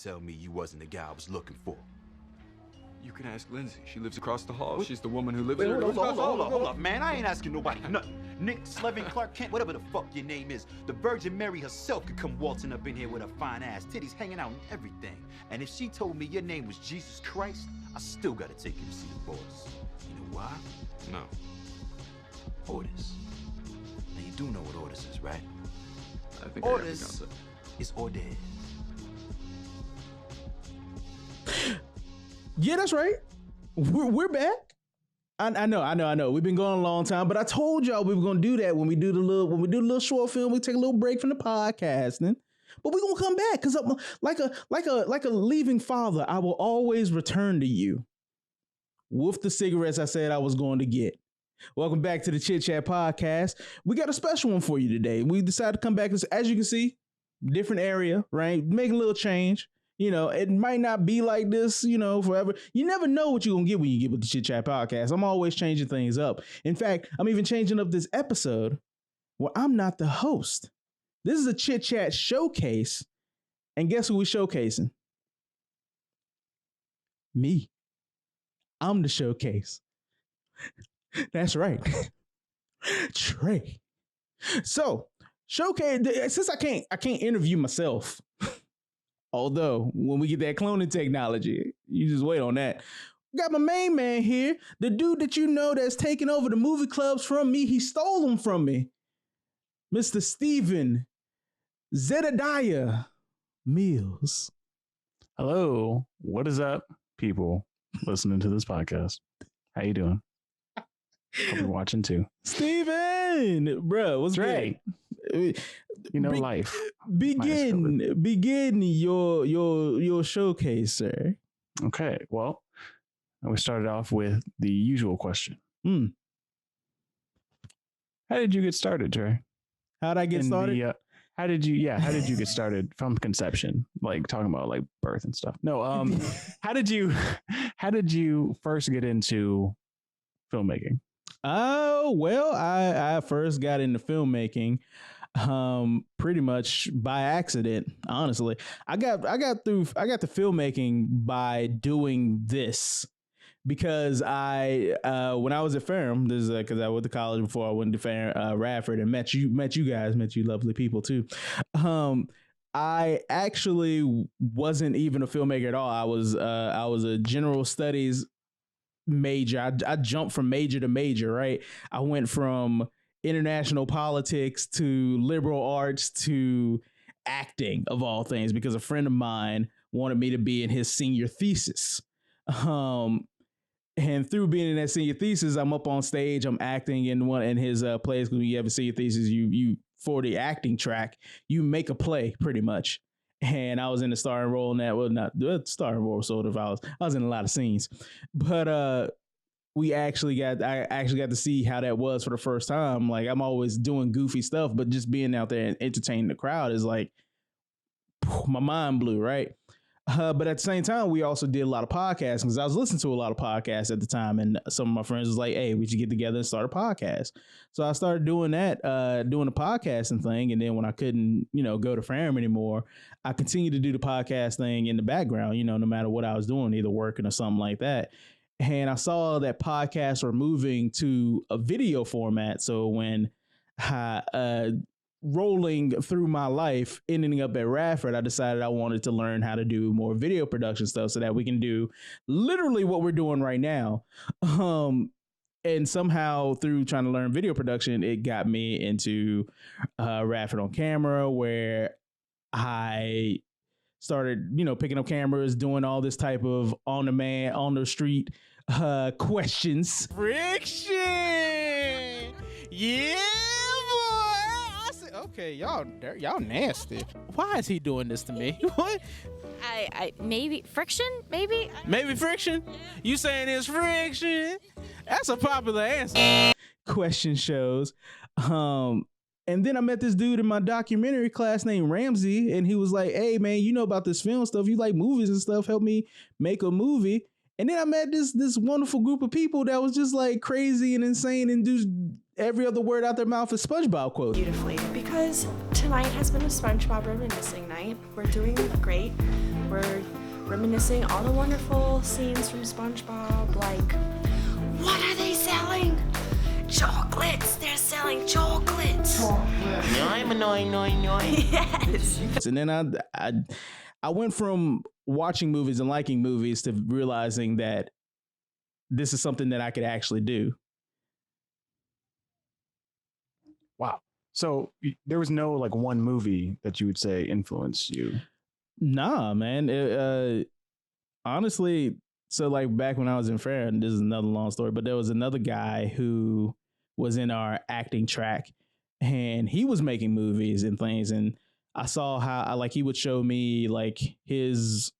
tell me you wasn't the guy I was looking for? You can ask Lindsay. She lives across the hall. She's the woman who lives Wait, here. hold up, man. I ain't asking nobody nothing. Nick, Slevin, Clark Kent, whatever the fuck your name is. The Virgin Mary herself could come waltzing up in here with her fine ass titties hanging out and everything. And if she told me your name was Jesus Christ, I still gotta take you to see the boss. You know why? No. Orders. Now you do know what orders is, right? I think Orders is orders. Yeah, that's right. We're back. I know. We've been going a long time, but I told y'all we were gonna do that when we do the little short film. We take a little break from the podcasting, but we're gonna come back because like a leaving father, I will always return to you with the cigarettes I said I was going to get. Welcome back to the Chit Chat podcast. We got a special one for you today. We decided to come back, as you can see, different area, right? Make a little change. You know, it might not be like this, you know, forever. You never know what you're going to get when you get with the Chit Chat podcast. I'm always changing things up. In fact, I'm even changing up this episode where I'm not the host. This is a Chit Chat showcase. And guess who we're showcasing? Me. I'm the showcase. That's right. Trae. So, showcase, since I can't interview myself. Although, when we get that cloning technology, you just wait on that. Got my main man here, the dude that you know that's taking over the movie clubs from me. He stole them from me. Mr. Steven Zedediah Mills. Hello. What is up, people listening to this podcast? How you doing? Hope you're watching too. Steven! Bro, what's Trae? You know, life. Begin your showcase, sir. Okay, well, we started off with the usual question. How did you get started, Trae? How'd I get started? How did you get started from conception? Like talking about like birth and stuff. No, how did you first get into filmmaking? Oh, well, I first got into filmmaking pretty much by accident, honestly. I got to filmmaking by doing this because when I was at Ferrum, this is because I went to college before I went to Radford and met you lovely people too. I actually wasn't even a filmmaker at all. I was a general studies major. I jumped from major to major, right? I went from international politics to liberal arts to acting, of all things, because a friend of mine wanted me to be in his senior thesis. And through being in that senior thesis, I'm up on stage, I'm acting in his plays. Because when you have a senior thesis, you for the acting track, you make a play pretty much. And I was in the starring role in that. Well, not the starring role, sort of. I was in a lot of scenes, but I actually got to see how that was for the first time. Like, I'm always doing goofy stuff, but just being out there and entertaining the crowd is like, my mind blew, right? But at the same time, we also did a lot of podcasting because I was listening to a lot of podcasts at the time, and some of my friends was like, "Hey, we should get together and start a podcast." So I started doing that, doing the podcasting thing, and then when I couldn't, go to Ferrum anymore, I continued to do the podcast thing in the background, no matter what I was doing, either working or something like that. And I saw that podcasts were moving to a video format. So when rolling through my life, ending up at Radford, I decided I wanted to learn how to do more video production stuff so that we can do literally what we're doing right now. And somehow through trying to learn video production, it got me into Radford on Camera, where I started, picking up cameras, doing all this type of on demand, on the street questions. Friction! Yeah, boy! Okay, y'all nasty. Why is he doing this to me? What? I maybe friction? Maybe friction? You saying it's friction? That's a popular answer. Question shows. And then I met this dude in my documentary class named Ramsey, and he was like, "Hey man, you know about this film stuff? You like movies and stuff? Help me make a movie." And then I met this wonderful group of people that was just like crazy and insane and do every other word out their mouth is SpongeBob quotes. Beautifully, because tonight has been a SpongeBob reminiscing night. We're doing great. we're reminiscing all the wonderful scenes from SpongeBob, like, what are they selling? Chocolates! They're selling chocolates! Yes! And then I went from watching movies and liking movies to realizing that this is something that I could actually do. Wow. So there was no like one movie that you would say influenced you? Nah, man. Honestly, so like back when I was in fair, and this is another long story, but there was another guy who was in our acting track, and he was making movies and things, and I saw how like he would show me like his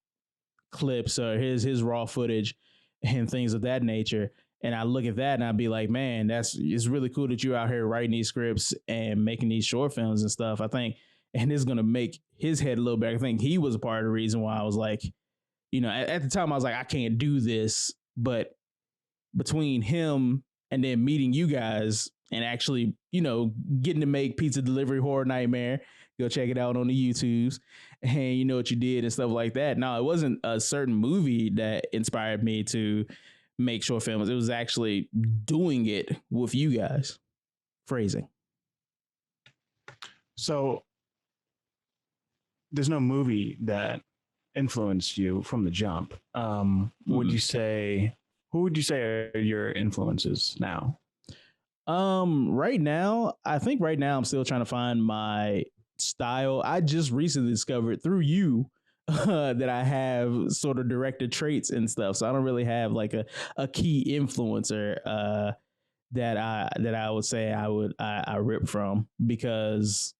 clips or his raw footage and things of that nature. And I look at that and I'd be like, man, it's really cool that you're out here writing these scripts and making these short films and stuff. I think, and it's going to make his head a little better. I think he was a part of the reason why I was like, you know, at the time I was like, I can't do this. But between him and then meeting you guys and actually, you know, getting to make Pizza Delivery Horror Nightmare, go check it out on the YouTubes, and you know what you did and stuff like that. No, it wasn't a certain movie that inspired me to make short films. It was actually doing it with you guys. Phrasing. So there's no movie that influenced you from the jump. Would you say, who would you say are your influences now? Right now, I think right now I'm still trying to find my style. I just recently discovered through you that I have sort of director traits and stuff. So I don't really have like a key influencer that I would say I rip from, because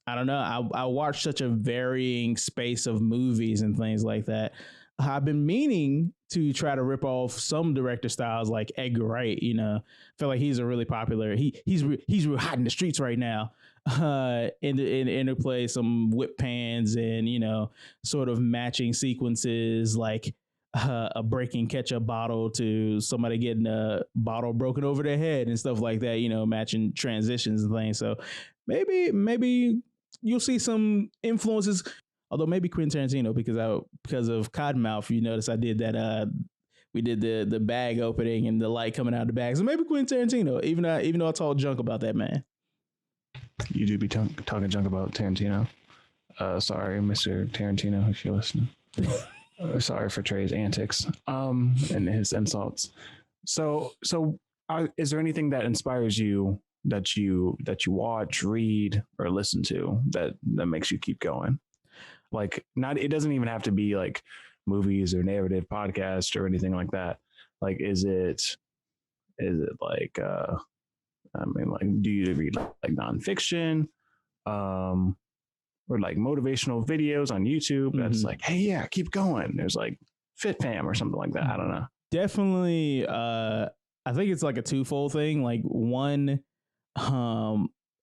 I don't know. I watch such a varying space of movies and things like that. I've been meaning to try to rip off some director styles like Edgar Wright. You know, I feel like he's a really popular. He's real hot in the streets right now. In the interplay, some whip pans and, you know, sort of matching sequences like a breaking ketchup bottle to somebody getting a bottle broken over their head and stuff like that. You know, matching transitions and things. So maybe you'll see some influences. Although maybe Quentin Tarantino, because of Cottonmouth, you notice I did that. We did the bag opening and the light coming out of the bag. So maybe Quentin Tarantino, even though I talk junk about that man. You do be talking junk about Tarantino. Sorry, Mr. Tarantino, if you're listening. Sorry for Trae's antics and his insults. So is there anything that inspires you that you watch, read, or listen to that makes you keep going? Like, it doesn't even have to be like movies or narrative podcast or anything like that. Like, is it like, I mean, like, do you read like nonfiction, or like motivational videos on YouTube that's like, hey, yeah, keep going? There's like Fit Fam or something like that. I don't know. Definitely. I think it's like a twofold thing. Like one,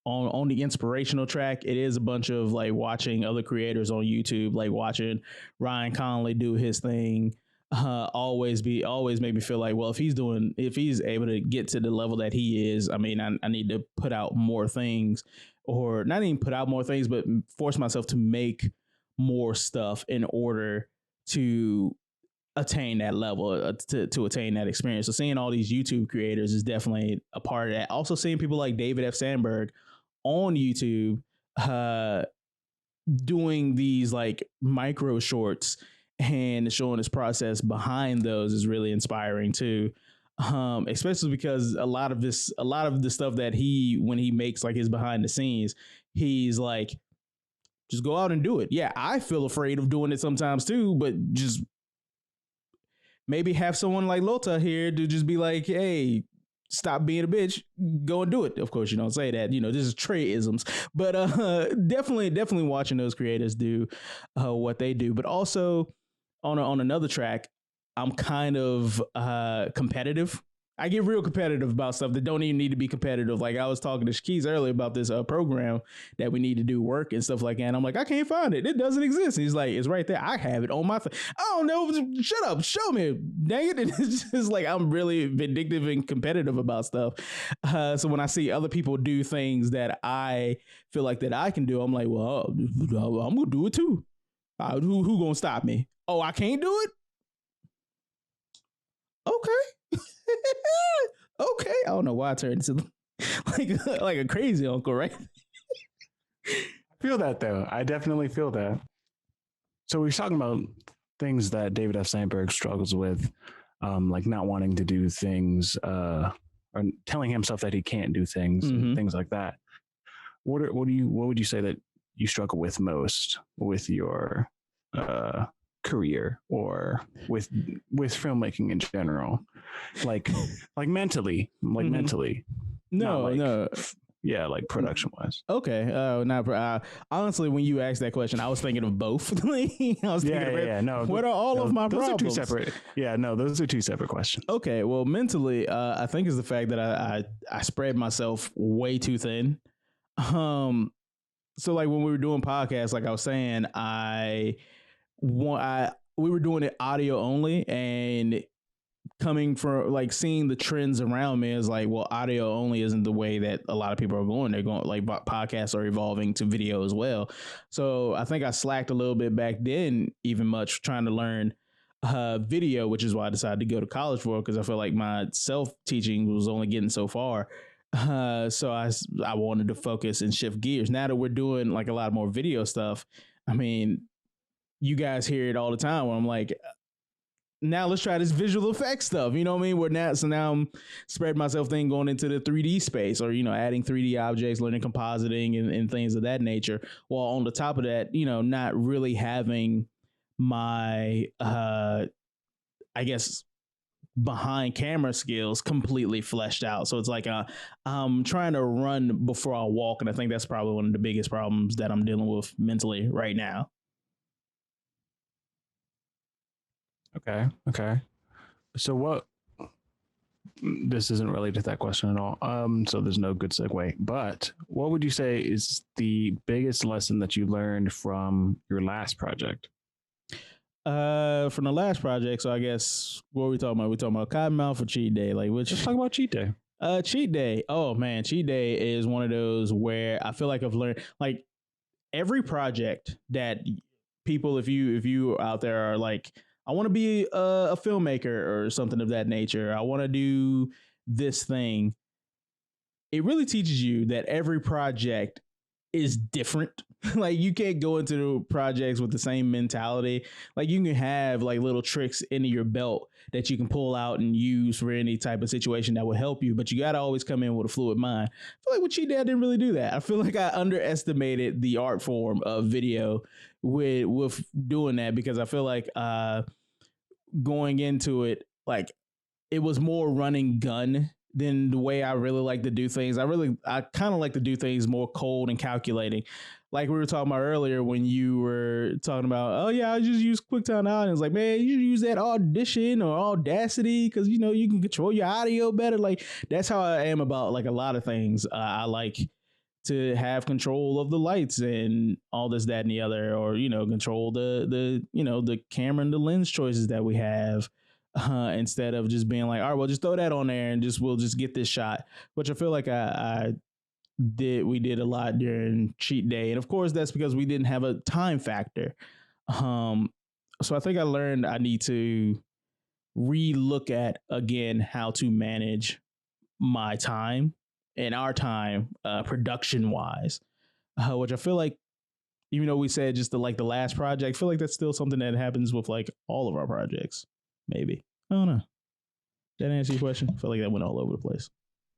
on the inspirational track, it is a bunch of like watching other creators on YouTube, like watching Ryan Connely do his thing. Always made me feel like, well, if he's able to get to the level that he is, I mean, I need to put out more things, or not even put out more things, but force myself to make more stuff in order to attain that level, to attain that experience. So seeing all these YouTube creators is definitely a part of that. Also seeing people like David F. Sanburg on YouTube doing these like micro shorts and showing his process behind those is really inspiring too. Especially because a lot of the stuff that when he makes like his behind the scenes, he's like, just go out and do it. Yeah, I feel afraid of doing it sometimes too, but just maybe have someone like Lota here to just be like, hey, stop being a bitch, go and do it. Of course, you don't say that, you know, this is Trae-isms, but definitely watching those creators do what they do. But also on another track, I'm kind of competitive. I get real competitive about stuff that don't even need to be competitive. Like I was talking to Shaquise earlier about this program that we need to do work and stuff like that. And I'm like, I can't find it. It doesn't exist. And he's like, it's right there. I have it on my phone. I don't know. Shut up. Show me. Dang it. And it's just like, I'm really vindictive and competitive about stuff. So when I see other people do things that I feel like that I can do, I'm like, well, I'm going to do it too. Who gonna stop me? Oh, I can't do it. Okay. Okay. I don't know why I turned into like a crazy uncle, right? I feel that though. I definitely feel that. So we're talking about things that David F. Sandberg struggles with, like not wanting to do things, or telling himself that he can't do things, and things like that. What would you say that you struggle with most with your career or with filmmaking in general, like mentally, No. Yeah, like production wise. Okay. Honestly, when you asked that question, I was thinking of both. I was thinking No. What are all of my problems? Those are two separate. Yeah, no, those are two separate questions. Okay. Well, mentally, I think is the fact that I spread myself way too thin. So like when we were doing podcasts, like I was saying, we were doing it audio only, and coming from like seeing the trends around me is like, well, audio only isn't the way that a lot of people are going. They're going like podcasts are evolving to video as well. So I think I slacked a little bit back then, even much trying to learn video, which is why I decided to go to college for, because I feel like my self-teaching was only getting so far. So I wanted to focus and shift gears. Now that we're doing like a lot more video stuff, I mean, you guys hear it all the time where I'm like, now let's try this visual effects stuff. You know what I mean? Now I'm spreading myself thin going into the 3D space, or, adding 3D objects, learning compositing and things of that nature. While on the top of that, not really having my, I guess, behind camera skills completely fleshed out. So it's like I'm trying to run before I walk. And I think that's probably one of the biggest problems that I'm dealing with mentally right now. Okay. So this isn't related to that question at all. So there's no good segue, but what would you say is the biggest lesson that you learned from your last project? From the last project. So I guess what are we talking about? We're talking about Cottonmouth or Cheat Day? Let's talk about Cheat Day. Cheat Day. Oh man, Cheat Day is one of those where I feel like I've learned, like, every project that people, if you out there are like, I want to be a filmmaker or something of that nature, I want to do this thing, it really teaches you that every project is different. Like, you can't go into the projects with the same mentality. Like, you can have like little tricks into your belt that you can pull out and use for any type of situation that will help you, but you got to always come in with a fluid mind. I feel like with Cheat Day, I didn't really do that. I feel like I underestimated the art form of video with doing that, because I feel like going into it, like, it was more running gun than the way I really like to do things. I kind of like to do things more cold and calculating. Like we were talking about earlier when you were talking about, oh yeah, I just use QuickTime Out. And it's like, man, you should use that Audition or Audacity, because, you can control your audio better. Like, that's how I am about like a lot of things. I like to have control of the lights and all this, that, and the other, or, control the camera and the lens choices that we have. Instead of just being like, all right, well, just throw that on there and we'll just get this shot, which I feel like we did a lot during Cheat Day. And of course, that's because we didn't have a time factor. So I think I learned I need to re-look at again how to manage my time and our time production wise, which I feel like, even though we said just the last project, I feel like that's still something that happens with like all of our projects. Maybe. I don't know. Did that answer your question? I feel like that went all over the place.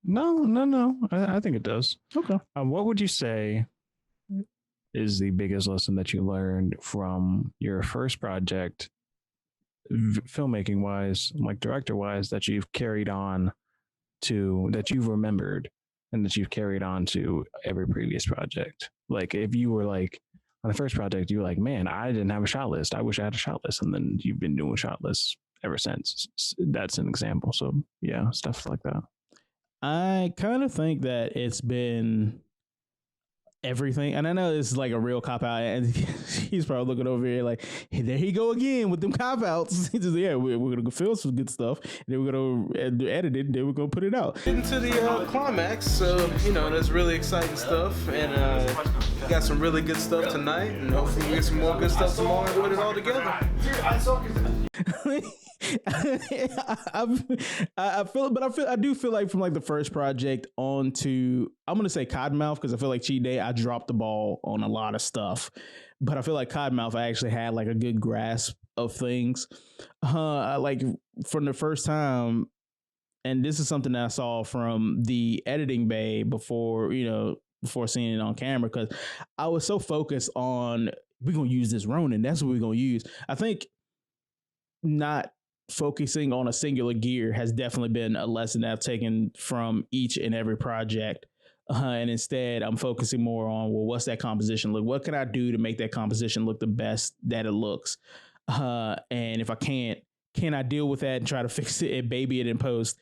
No. I think it does. Okay. What would you say is the biggest lesson that you learned from your first project, filmmaking wise, like director wise, that you've carried on to, that you've remembered and that you've carried on to every previous project? Like, if you were like, on the first project, you were like, man, I didn't have a shot list. I wish I had a shot list. And then you've been doing shot lists ever since. That's an example. So yeah, stuff like that. I kind of think that it's been everything. And I know this is like a real cop out, and he's probably looking over here like, hey, there he go again with them cop outs. He just, yeah, we're gonna film some good stuff, and then we're gonna edit it, and then we're gonna put it out. Into the climax, so that's really exciting stuff, and we got some really good stuff tonight, and hopefully we get some more good stuff tomorrow and put it all together. I do feel like from like the first project on to, I'm gonna say Cottonmouth, because I feel like Cheat Day I dropped the ball on a lot of stuff, but I feel like Cottonmouth I actually had like a good grasp of things. Like from the first time, and this is something that I saw from the editing bay before seeing it on camera, because I was so focused on, we're gonna use this Ronin, that's what we're gonna use. I think not focusing on a singular gear has definitely been a lesson that I've taken from each and every project. And instead, I'm focusing more on, well, what's that composition look? What can I do to make that composition look the best that it looks? And if I can't, can I deal with that and try to fix it and baby it in post?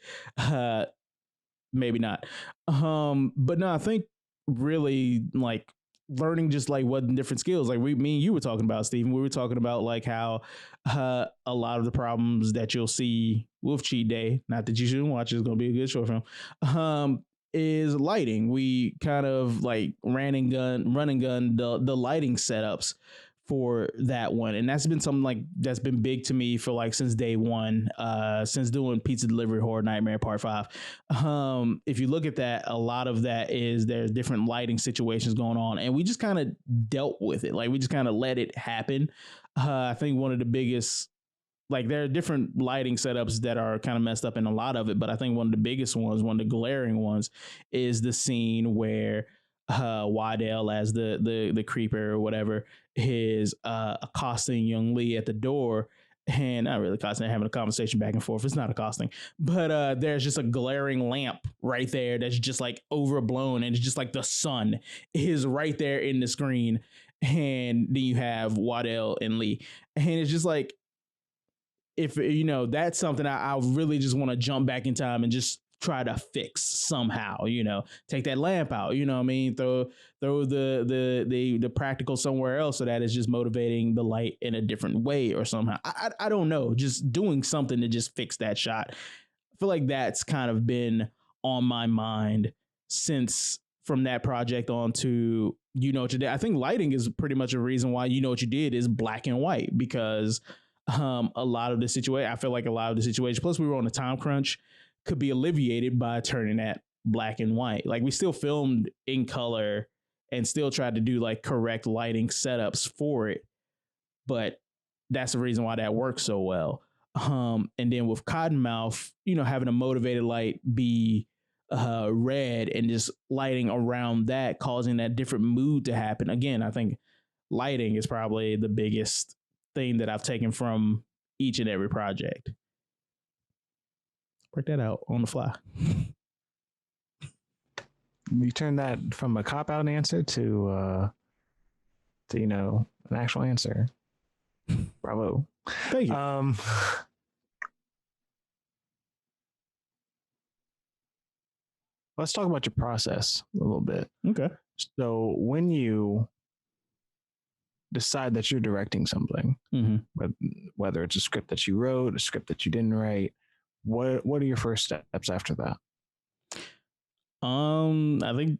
Maybe not. But no, I think really like learning just like what different skills, like me and you were talking about, Stephen. We were talking about like how a lot of the problems that you'll see with Cheat Day, not that you shouldn't watch, it's gonna be a good short film, is lighting. We kind of like run and gun the lighting setups for that one, and that's been something like that's been big to me for like since day one, since doing Pizza Delivery Horror Nightmare Part 5. If you look at that, a lot of that is there's different lighting situations going on, and we just kind of dealt with it. Like we just kind of let it happen. I think one of the biggest, like there are different lighting setups that are kind of messed up in a lot of it, but I think one of the biggest ones, one of the glaring ones, is the scene where Waddell as the creeper or whatever is accosting young Lee at the door, and not really accosting, having a conversation back and forth. It's not accosting, but there's just a glaring lamp right there that's just like overblown, and it's just like the sun is right there in the screen, and then you have Waddell and Lee, and it's just like, if that's something I really just want to jump back in time and just try to fix somehow, take that lamp out, what I mean, throw the practical somewhere else so that it's just motivating the light in a different way or somehow. I don't know, just doing something to just fix that shot. I feel like that's kind of been on my mind since from that project on to What You Did. I think lighting is pretty much a reason why What You Did is black and white, because a lot of the situation, I feel like a lot of the situation, plus we were on a time crunch, could be alleviated by turning that black and white. Like we still filmed in color and still tried to do like correct lighting setups for it, but that's the reason why that works so well. And then with Cottonmouth, having a motivated light be red and just lighting around that, causing that different mood to happen. Again, I think lighting is probably the biggest thing that I've taken from each and every project. Work that out on the fly. You turn that from a cop-out answer to an actual answer. Bravo. Thank you. Let's talk about your process a little bit. Okay. So when you decide that you're directing something, whether it's a script that you wrote, a script that you didn't write, what are your first steps after that? I think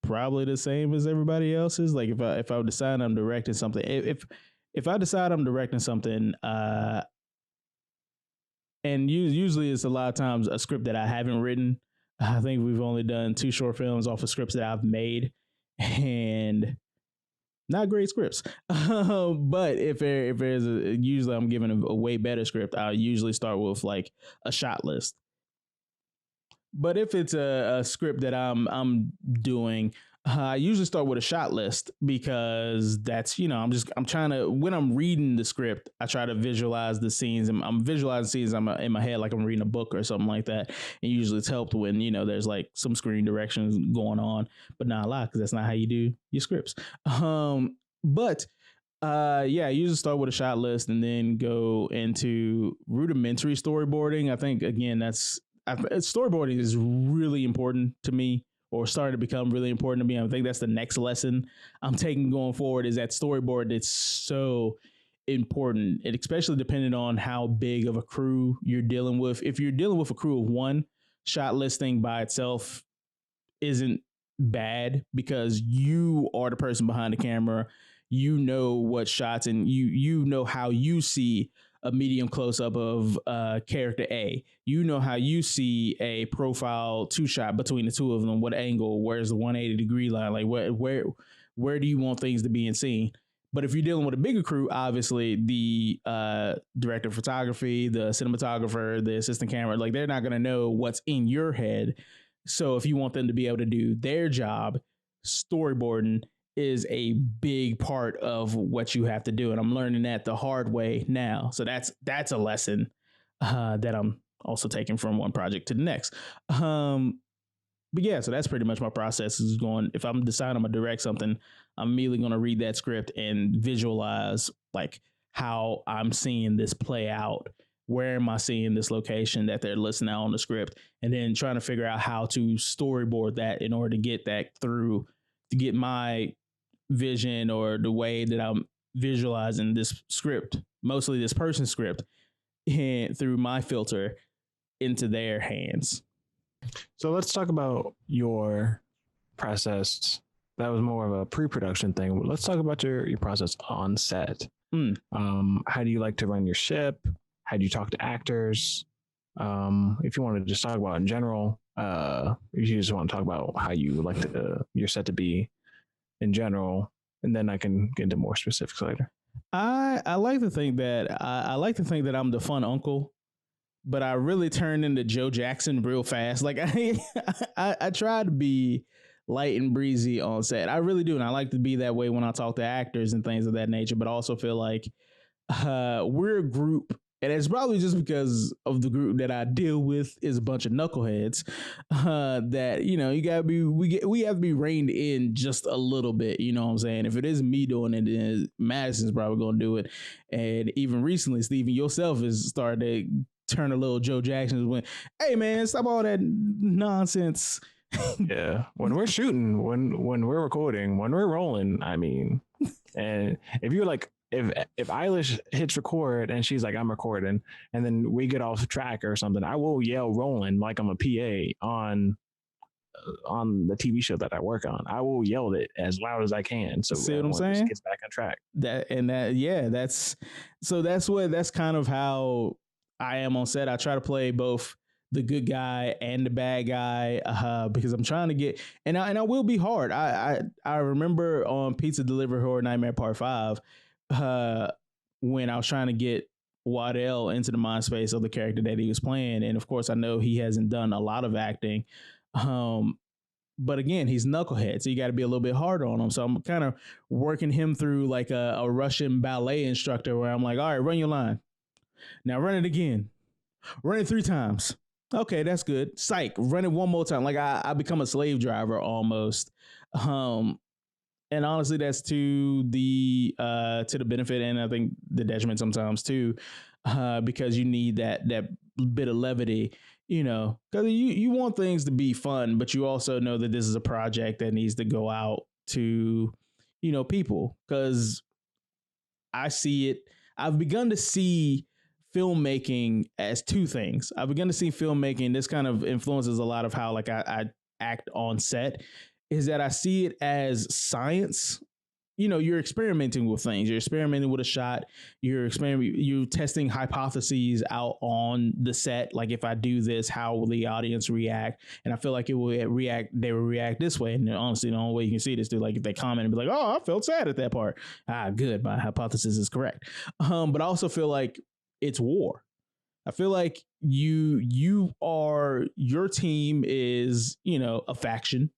probably the same as everybody else's. Like if I decide I'm directing something, if I decide I'm directing something, and usually it's a lot of times a script that I haven't written. I think we've only done 2 short films off of scripts that I've made, and not great scripts. But if there's usually I'm given a way better script, I'll usually start with like a shot list. But if it's a script that I'm doing, I usually start with a shot list, because that's, I'm trying to, when I'm reading the script, I try to visualize the scenes. I'm visualizing scenes in my head like I'm reading a book or something like that. And usually it's helped when, there's like some screen directions going on, but not a lot, because that's not how you do your scripts. But I usually start with a shot list and then go into rudimentary storyboarding. I think, again, storyboarding is really important to me or starting to become really important to me. I think that's the next lesson I'm taking going forward, is that storyboard. It's so important, and especially depending on how big of a crew you're dealing with. If you're dealing with a crew of one, shot listing by itself isn't bad because you are the person behind the camera. You know what shots, and you know how you see a medium close up of character A. You know how you see a profile two shot between the two of them. What angle? Where's the 180-degree line? Like where do you want things to be in scene? But if you're dealing with a bigger crew, obviously the director of photography, the cinematographer, the assistant camera, like they're not going to know what's in your head. So if you want them to be able to do their job, storyboarding is a big part of what you have to do. And I'm learning that the hard way now. So that's a lesson that I'm also taking from one project to the next. But yeah, so that's pretty much my process is going. If I'm deciding I'm going to direct something, I'm immediately going to read that script and visualize like how I'm seeing this play out. Where am I seeing this location that they're listing out on the script? And then trying to figure out how to storyboard that in order to get that through, to get my vision or the way that I'm visualizing this script, mostly this person's script, and through my filter into their hands. So let's talk about your process. That was more of a pre-production thing. Let's talk about your process on set. How do you like to run your ship? How do you talk to actors? If you want to just talk about in general, if you just want to talk about how you like your set to be in general, and then I can get into more specifics later. I like to think that I like to think that I'm the fun uncle, but I really turned into Joe Jackson real fast. Like I try to be light and breezy on set. I really do, and I like to be that way when I talk to actors and things of that nature. But I also feel like we're a group. And it's probably just because of the group that I deal with is a bunch of knuckleheads that, you know, we have to be reined in just a little bit. You know what I'm saying? If it isn't me doing it, then Madison's probably going to do it. And even recently, Steven, yourself has started to turn a little Joe Jackson when, hey, man, stop all that nonsense. Yeah. When we're shooting, when we're recording, when we're rolling, I mean, and if you're like, if Eilish hits record and she's like, I'm recording, and then we get off track or something, I will yell rolling like I'm a PA on the TV show that I work on. I will yell it as loud as I can. So see what I'm saying? Gets back on track. That's kind of how I am on set. I try to play both the good guy and the bad guy because I'm trying to get, and I will be hard. I remember on Pizza Delivery Horror Nightmare Part 5, when I was trying to get Waddell into the mind space of the character that he was playing. And of course, I know he hasn't done a lot of acting. But again, he's knucklehead, so you got to be a little bit harder on him. So I'm kind of working him through like a Russian ballet instructor where I'm like, all right, run your line. Now run it again. Run it 3 times. Okay, that's good. Psych, run it one more time. Like I become a slave driver almost. And honestly, that's to the benefit, and I think the detriment sometimes too, because you need that bit of levity, you know, because you want things to be fun, but you also know that this is a project that needs to go out to, you know, people. Because I see it. I've begun to see filmmaking as 2 things. I've begun to see filmmaking. This kind of influences a lot of how like I act on set. Is that I see it as science. You know, you're experimenting with things. You're experimenting with a shot. You're testing hypotheses out on the set. Like, if I do this, how will the audience react? And I feel like they will react this way. And honestly, the only way you can see this is like if they comment and be like, oh, I felt sad at that part. Good. My hypothesis is correct. But I also feel like it's war. I feel like your team is, you know, a faction.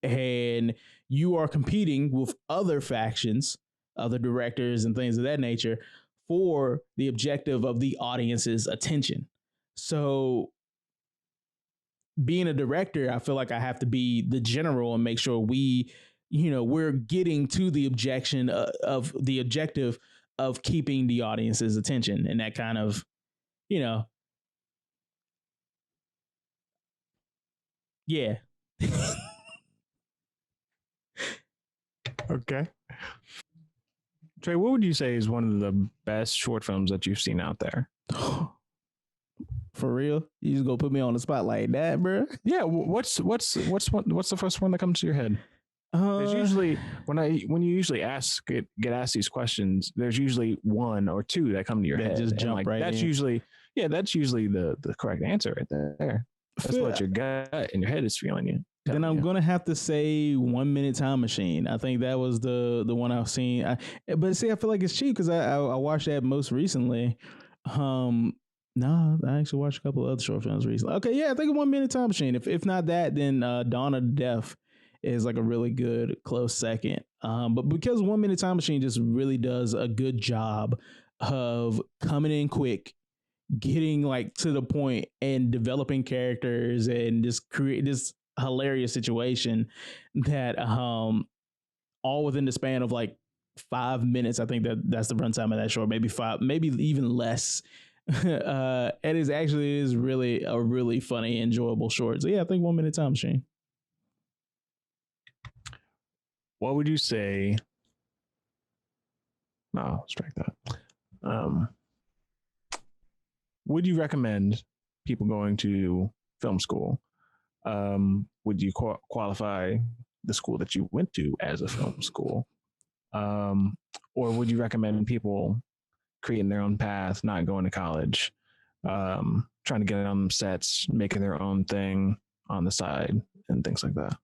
And you are competing with other factions, other directors and things of that nature for the objective of the audience's attention. So being a director, I feel like I have to be the general and make sure we're getting to the objective of keeping the audience's attention. And that kind of, you know, yeah. Okay. Trey, what would you say is one of the best short films that you've seen out there? For real? You just go put me on the spot like that, bro? Yeah. What's the first one that comes to your head? There's usually when you usually get asked these questions, there's usually one or two that come to your head. Just jump right that's in. usually the correct answer right there. That's what your gut and your head is feeling you. Then I'm gonna have to say 1 Minute Time Machine. I think that was the one I've seen. But see, I feel like it's cheap because I watched that most recently. No, I actually watched a couple of other short films recently. Okay, yeah, I think 1 Minute Time Machine. If not that, then Dawn of Death is like a really good close second. But because 1 Minute Time Machine just really does a good job of coming in quick, getting like to the point and developing characters and just create this hilarious situation that all within the span of like 5 minutes. I think that's the runtime of that short, maybe 5, maybe even less. It is really a really funny, enjoyable short. So yeah, I think 1 Minute Time Machine. What would you say? No, strike that. Would you recommend people going to film school? Would you qualify the school that you went to as a film school? Or would you recommend people creating their own path, not going to college, trying to get on sets, making their own thing on the side and things like that?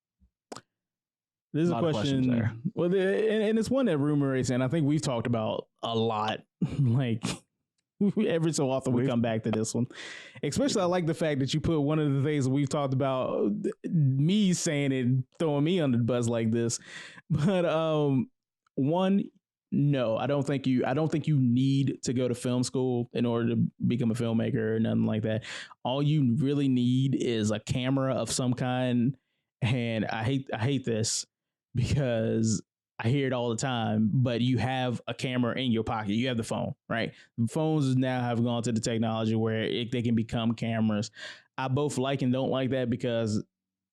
This is a question there. Well, and it's one that rumor is, and I think we've talked about a lot. Like every so often we come back to this one. Especially I like the fact that you put one of the things we've talked about, me saying it, throwing me under the bus like this. But one, no, I don't think you need to go to film school in order to become a filmmaker or nothing like that. All you really need is a camera of some kind. And I hate this because I hear it all the time, but you have a camera in your pocket. You have the phone, right? Phones now have gone to the technology where they can become cameras. I both like and don't like that because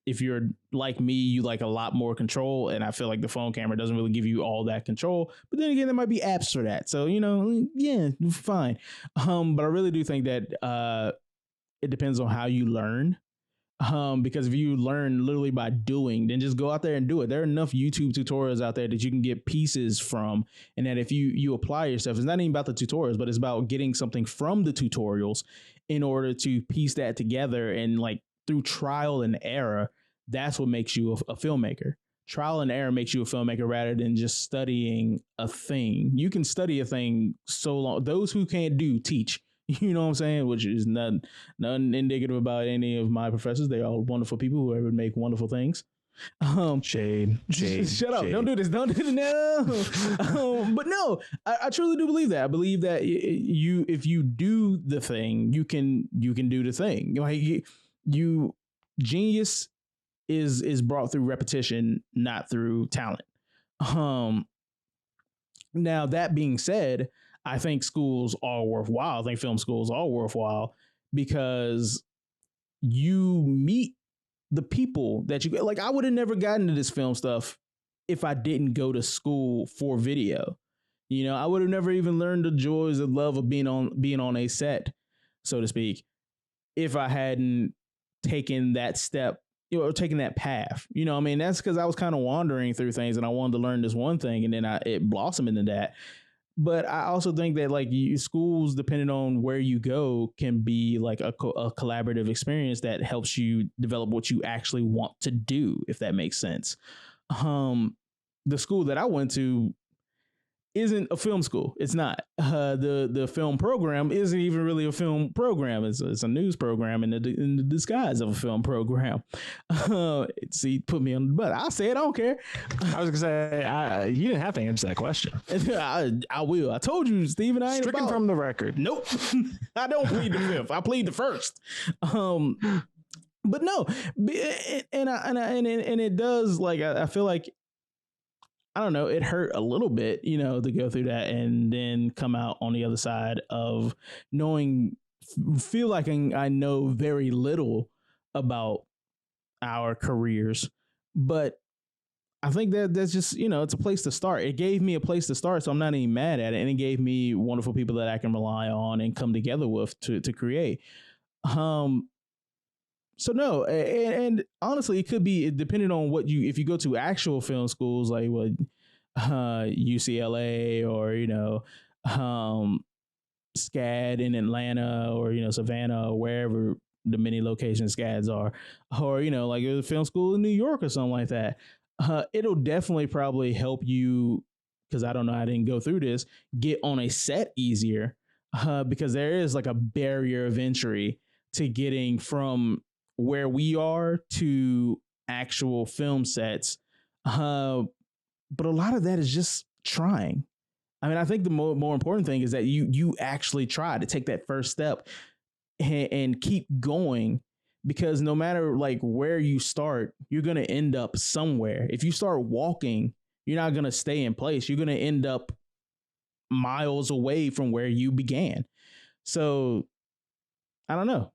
if you're like me, you like a lot more control. And I feel like the phone camera doesn't really give you all that control. But then again, there might be apps for that. So, yeah, fine. But I really do think that it depends on how you learn. Because if you learn literally by doing, then just go out there and do it. There are enough YouTube tutorials out there that you can get pieces from. And that if you apply yourself, it's not even about the tutorials, but it's about getting something from the tutorials in order to piece that together. And like through trial and error, that's what makes you a filmmaker. Trial and error makes you a filmmaker rather than just studying a thing. You can study a thing so long. Those who can't teach. You know what I'm saying? Which is nothing indicative about any of my professors. They're all wonderful people who ever make wonderful things. Shade. Shut up. Don't do this. Don't do this. No. But no, I truly do believe that. I believe that if you do the thing, you can do the thing. Like you genius is brought through repetition, not through talent. Now that being said, I think schools are worthwhile. I think film schools are worthwhile because you meet the people that you like. I would have never gotten into this film stuff if I didn't go to school for video. I would have never even learned the joys and love of being on a set, so to speak, if I hadn't taken that step, or taking that path. I mean, that's because I was kind of wandering through things and I wanted to learn this one thing, and then it blossomed into that. But I also think that like schools, depending on where you go, can be like a collaborative experience that helps you develop what you actually want to do, if that makes sense. The school that I went to isn't a film school. It's not. The film program isn't even really a film program. It's a news program in the disguise of a film program. See, put me on the butt. I'll say it. I don't care. I was gonna say you didn't have to answer that question. I will. I told you, Steven. I ain't stricken from the record. Nope. I don't plead the fifth. I plead the first. But no, and it does, like I feel like, I don't know, it hurt a little bit, to go through that and then come out on the other side of feel like I know very little about our careers. But I think that's just, it's a place to start. It gave me a place to start, so I'm not even mad at it. And it gave me wonderful people that I can rely on and come together with to create. So no, and honestly, it could be depending on if you go to actual film schools like what UCLA or SCAD in Atlanta or Savannah or wherever the many locations SCADs are, or like a film school in New York or something like that. It'll definitely probably help you, because I don't know, I didn't go through this, get on a set easier, because there is like a barrier of entry to getting from where we are to actual film sets. But a lot of that is just trying. I mean, I think the more important thing is that you actually try to take that first step and keep going, because no matter like where you start, you're going to end up somewhere. If you start walking, you're not going to stay in place. You're going to end up miles away from where you began. So I don't know.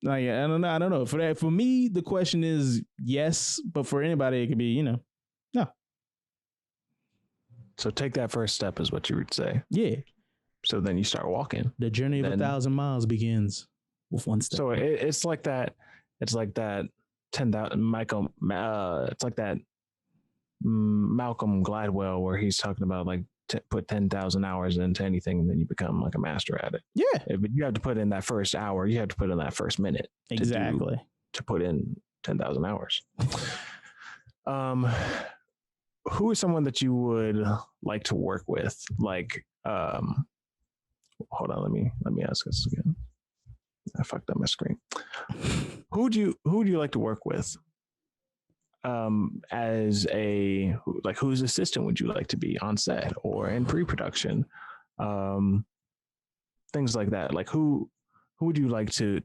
Like, I don't know. For me, the question is yes, but for anybody, it could be, no. So take that first step is what you would say. Yeah. So then you start walking. The journey of 1,000 miles begins with one step. So it's like that. It's like that 10,000 Michael. It's like that Malcolm Gladwell where he's talking about like put 10,000 hours into anything and then you become like a master at it. Yeah. But you have to put in that first hour. You have to put in that first minute. Exactly. To put in 10,000 hours. Who is someone that you would like to work with? Like, hold on, let me ask this again. I fucked up my screen. Who do you like to work with? As whose assistant would you like to be on set or in pre-production? Things like that. Like who would you like to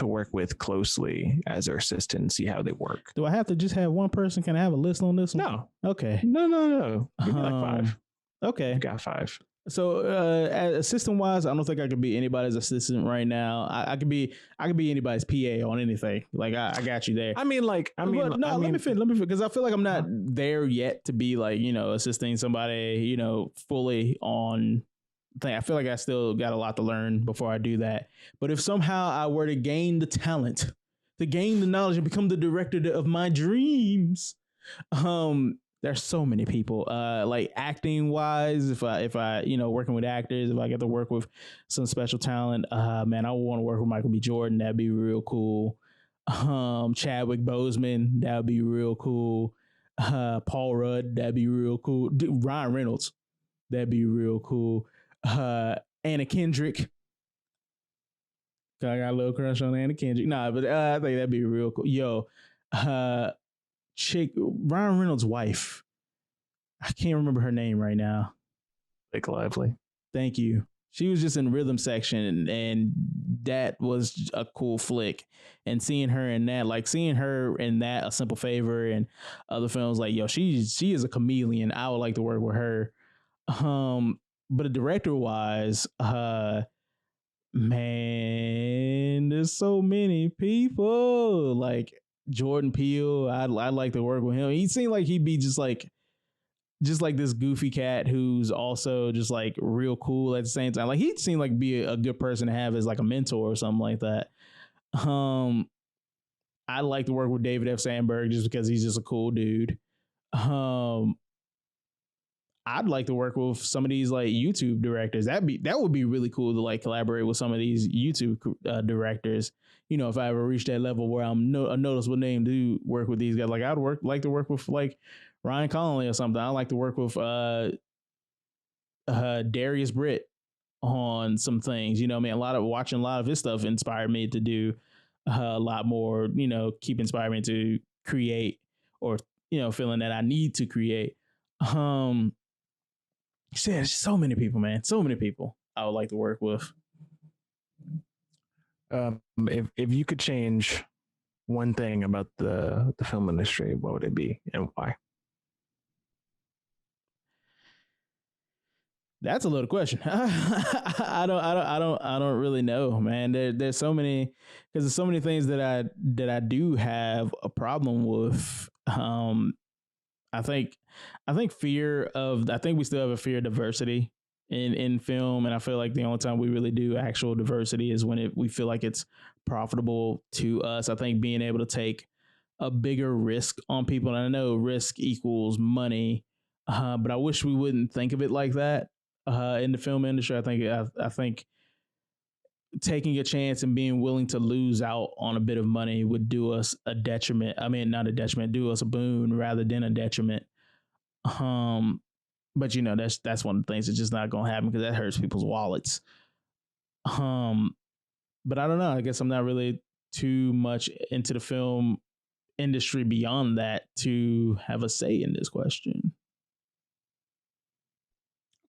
work with closely as their assistant and see how they work? Do I have to just have one person? Can I have a list on this one? No. Okay. No. Give me like 5. Okay. You got 5. So assistant wise, I don't think I could be anybody's assistant right now. I could be anybody's PA on anything. Like I got you there. Let me fit because I feel like I'm not there yet to be like, assisting somebody, fully on thing. I feel like I still got a lot to learn before I do that. But if somehow I were to gain the talent, to gain the knowledge and become the director of my dreams, there's so many people. Like acting wise, if I working with actors, if I get to work with some special talent, man, I would want to work with Michael B. Jordan. That'd be real cool. Chadwick Boseman, that'd be real cool. Paul Rudd, that'd be real cool. Ryan Reynolds, that'd be real cool. Anna Kendrick. I got a little crush on Anna Kendrick. Nah, but I think that'd be real cool. Yo, Ryan Reynolds' wife. I can't remember her name right now. Blake Lively. Thank you. She was just in Rhythm Section, and that was a cool flick. And seeing her in that, A Simple Favor, and other films, like, yo, she is a chameleon. I would like to work with her. But director wise, man, there's so many people. Like Jordan Peele, I'd like to work with him. He seemed like he'd be just like this goofy cat who's also just like real cool at the same time. Like he'd seem like be a good person to have as like a mentor or something like that. I'd like to work with David F. Sanburg just because he's just a cool dude. I'd like to work with some of these like YouTube directors. That would be really cool to like collaborate with some of these YouTube directors. If I ever reach that level where I'm a noticeable name to work with these guys, like I'd like to work with like Ryan Connely or something. I like to work with Darius Britt on some things. Watching a lot of his stuff inspired me to do a lot more. Keep inspiring me to create, or feeling that I need to create. There's so many people, man. So many people I would like to work with. If you could change one thing about the film industry, what would it be and why? That's a loaded question. I don't really know, man. There's so many, because there's so many things that I do have a problem with. I think fear of, I think we still have a fear of diversity in film, and I feel like the only time we really do actual diversity is when we feel like it's profitable to us. I think being able to take a bigger risk on people, and I know risk equals money, but I wish we wouldn't think of it like that in the film industry. I think taking a chance and being willing to lose out on a bit of money would do us a detriment. I mean, not a detriment, do us a boon rather than a detriment. But you know, that's one of the things that's just not going to happen because that hurts people's wallets. But I don't know. I guess I'm not really too much into the film industry beyond that to have a say in this question.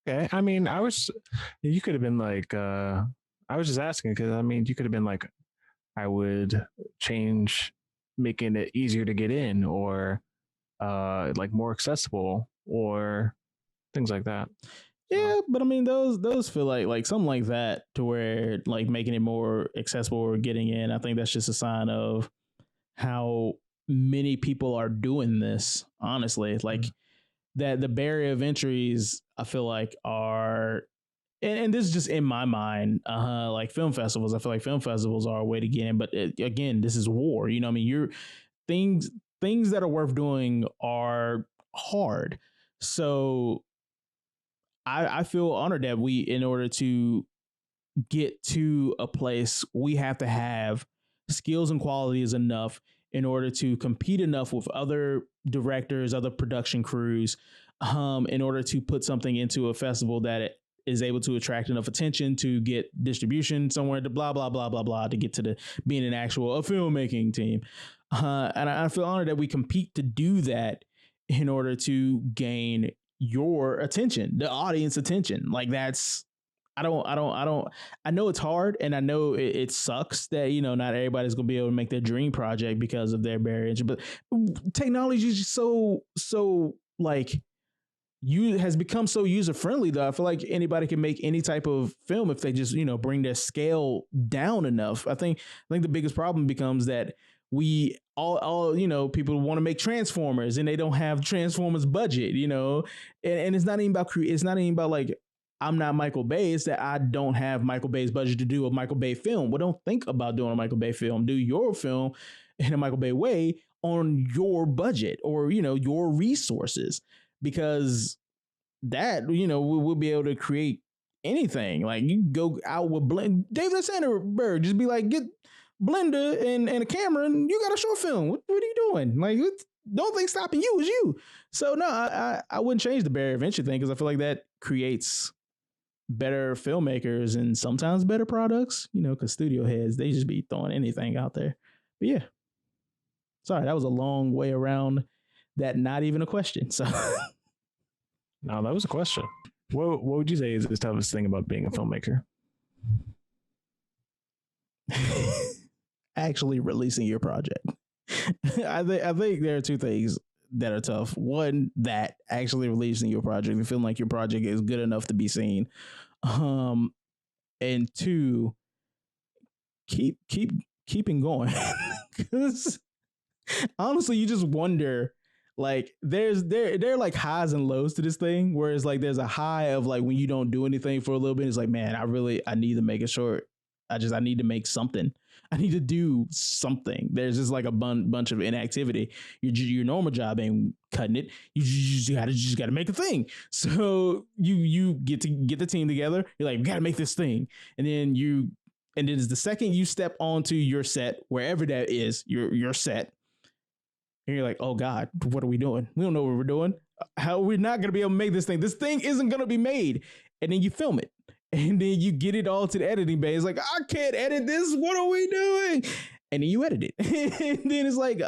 Okay. I mean, you could have been like, I was just asking because I mean, you could have been like, I would change making it easier to get in or like more accessible or things like that. Yeah, but I mean, those feel like something like that, to where like making it more accessible or getting in. I think that's just a sign of how many people are doing this. Honestly, like that the barrier of entries, I feel like are, and this is just in my mind, like film festivals. I feel like film festivals are a way to get in, but again, this is war. You know what I mean? Things that are worth doing are hard. So I feel honored that we, in order to get to a place, we have to have skills and qualities enough in order to compete enough with other directors, other production crews, in order to put something into a festival that it is able to attract enough attention to get distribution somewhere, to blah, blah, blah, blah, blah, to get to the being a filmmaking team. And I feel honored that we compete to do that in order to gain your attention, the audience attention. Like that's, I know it's hard, and I know it sucks that, you know, not everybody's going to be able to make their dream project because of their barrier, but technology is just so like, has become so user friendly though. I feel like anybody can make any type of film if they just, you know, bring their scale down enough. I think the biggest problem becomes that we all you know, people want to make Transformers and they don't have Transformers budget, you know, and it's not even about like, I'm not Michael Bay. It's that I don't have Michael Bay's budget to do a Michael Bay film. Well, don't think about doing a Michael Bay film. Do your film in a Michael Bay way on your budget or, you know, your resources, because that, you know, we'll be able to create anything. Like you go out with David Sanderberg, just be like, get Blender and a camera and you got a short film. What are you doing? Like, the only thing stopping you is you. So no, I wouldn't change the barrier of entry thing, because I feel like that creates better filmmakers and sometimes better products, you know, because studio heads, they just be throwing anything out there. But yeah, sorry, that was a long way around that, not even a question. So no, that was a question. What would you say is the toughest thing about being a filmmaker? Actually releasing your project. I think there are two things that are tough. One, that actually releasing your project and feeling like your project is good enough to be seen. And two, keeping going. Because honestly, you just wonder, like there are like highs and lows to this thing, whereas like there's a high of like when you don't do anything for a little bit, it's like, man, I need to make it short. I need to make something. I need to do something. There's just like a bunch of inactivity. Your normal job ain't cutting it. You just gotta make a thing. So you get the team together. You're like, we gotta make this thing. And then it's the second you step onto your set, wherever that is, your set, and you're like, oh God, what are we doing? We don't know what we're doing. How are we not gonna be able to make this thing? This thing isn't gonna be made. And then you film it. And then you get it all to the editing bay. It's like, I can't edit this. What are we doing? And then you edit it. And then it's like,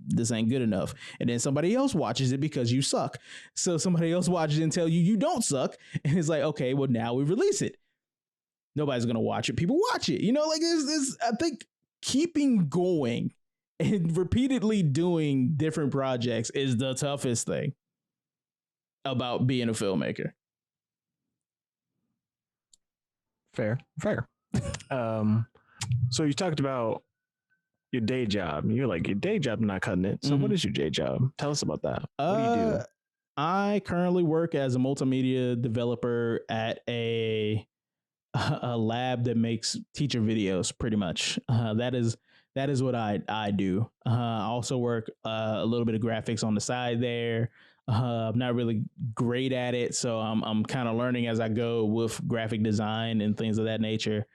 this ain't good enough. And then somebody else watches it because you suck. So somebody else watches it and tell you don't suck. And it's like, okay, well, now we release it. Nobody's going to watch it. People watch it. You know, like this. I think keeping going and repeatedly doing different projects is the toughest thing about being a filmmaker. Fair. So you talked about your day job. You're like, your day job not cutting it. So what is your day job? Tell us about that. What do you do? I currently work as a multimedia developer at a lab that makes teacher videos, pretty much. That is what I do. I also work a little bit of graphics on the side there. I'm not really great at it, so I'm kind of learning as I go with graphic design and things of that nature.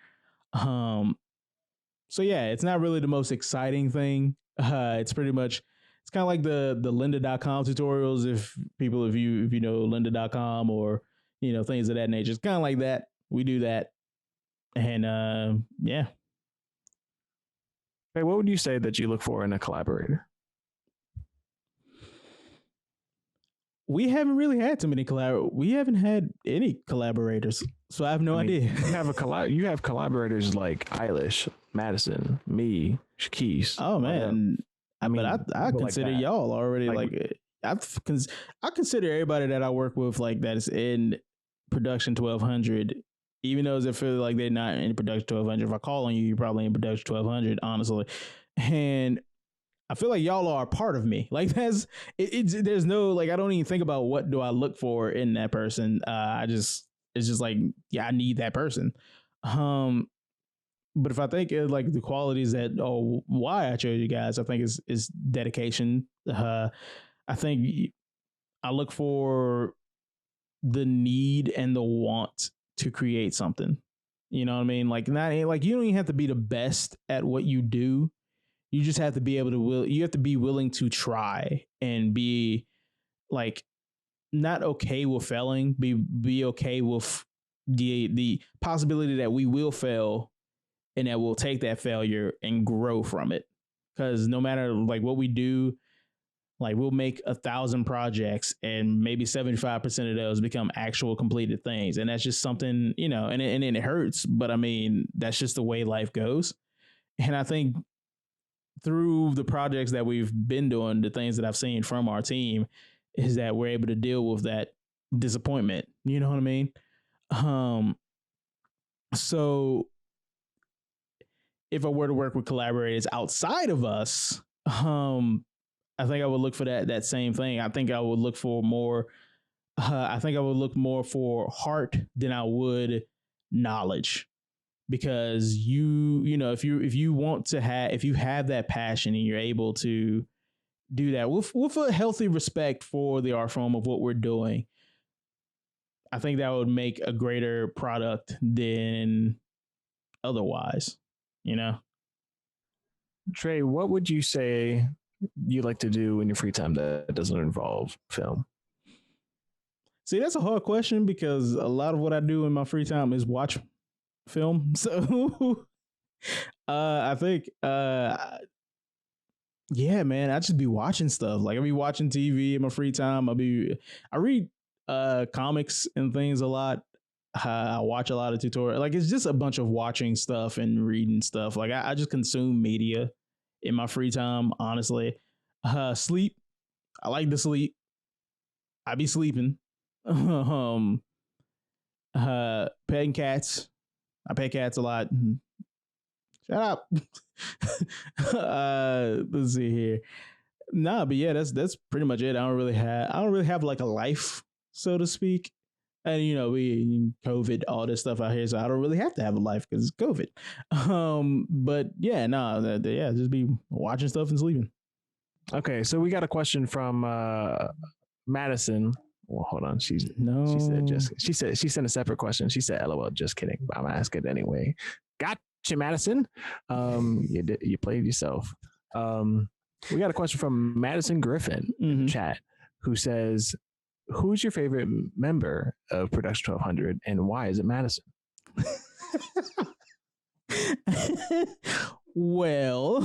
So yeah, it's not really the most exciting thing. It's pretty much, it's kind of like the lynda.com tutorials. If you know lynda.com or, you know, things of that nature, it's kind of like that. We do that. And yeah. Hey, what would you say that you look for in a collaborator? We haven't really had too many we haven't had any collaborators, so I have no idea. You have collaborators like Eilish, Madison, me, Shaquise. Oh man, I consider like y'all already I consider everybody that I work with like that is in production 1200. Even though I feel like they're not in production 1200. If I call on you, you're probably in production 1200, honestly. And I feel like y'all are a part of me. Like there's no, like, I don't even think about what do I look for in that person. It's just like, yeah, I need that person. But if I think like the qualities why I chose you guys, I think is dedication. I think I look for the need and the want to create something. You know what I mean? Like, not like, you don't even have to be the best at what you do. You just have to be able to you have to be willing to try and be like not okay with failing, be okay with the possibility that we will fail and that we'll take that failure and grow from it. Because no matter like what we do, like we'll make 1,000 projects and maybe 75% of those become actual completed things. And that's just something, you know, and it hurts. But I mean, that's just the way life goes. And I think through the projects that we've been doing, the things that I've seen from our team is that we're able to deal with that disappointment. You know what I mean? So if I were to work with collaborators outside of us, I think I would look for that same thing. I think I would look for more. I think I would look more for heart than I would knowledge, because you know if you have that passion and you're able to do that with a healthy respect for the art form of what we're doing, I think that would make a greater product than otherwise. You know, Trae, what would you say you like to do in your free time that doesn't involve film? See, that's a hard question because a lot of what I do in my free time is watch film. So I think yeah, man, I just be watching stuff. Like I be watching TV in my free time. I read comics and things a lot. I watch a lot of tutorials. Like it's just a bunch of watching stuff and reading stuff. Like I just consume media in my free time, honestly. Sleep. I like to sleep. I be sleeping. Petting cats. I pet cats a lot. Shut up. Let's see here. Nah, but yeah, that's pretty much it. I don't really have like a life, so to speak. And you know, we COVID, all this stuff out here, so I don't really have to have a life because it's COVID. But yeah, just be watching stuff and sleeping. Okay, so we got a question from Madison. Well, hold on. She sent a separate question. She said, "LOL, just kidding." But I'm gonna ask it anyway. Gotcha, Madison. You played yourself. We got a question from Madison Griffin in the chat, who says, "Who's your favorite member of Production 1200, and why is it Madison?" Well,